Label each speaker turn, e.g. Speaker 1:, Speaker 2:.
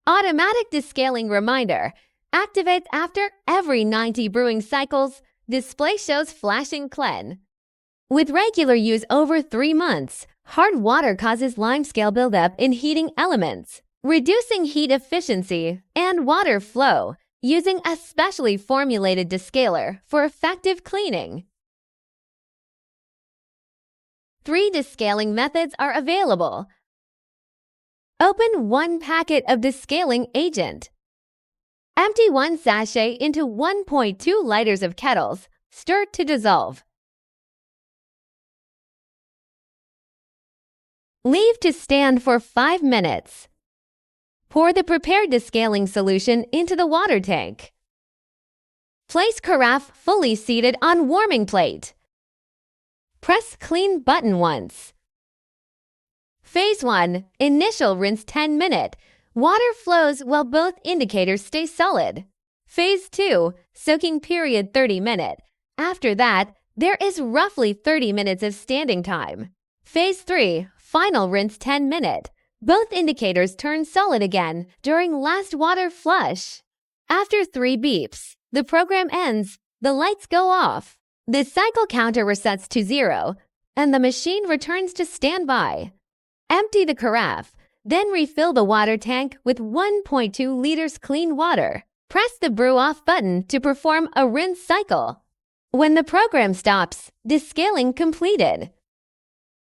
Speaker 1: Automatic descaling reminder activates after every 90 brewing cycles. Display shows flashing clen. With regular use over 3 months, hard water causes limescale buildup in heating elements, reducing heat efficiency and water flow, using a specially formulated descaler for effective cleaning. 3 descaling methods are available. Open 1 packet of descaling agent. Empty 1 sachet into 1.2 liters of kettles. Stir to dissolve. Leave to stand for 5 minutes. Pour the prepared descaling solution into the water tank. Place carafe fully seated on warming plate. Press clean button once. Phase 1. Initial rinse 10 minute. Water flows while both indicators stay solid. Phase 2. Soaking period 30 minute. After that, there is roughly 30 minutes of standing time. Phase 3. Final rinse 10 minute. Both indicators turn solid again during last water flush. After 3 beeps, the program ends, the lights go off, the cycle counter resets to 0, and the machine returns to standby. Empty the carafe, then refill the water tank with 1.2 liters clean water. Press the brew off button to perform a rinse cycle. When the program stops, descaling completed.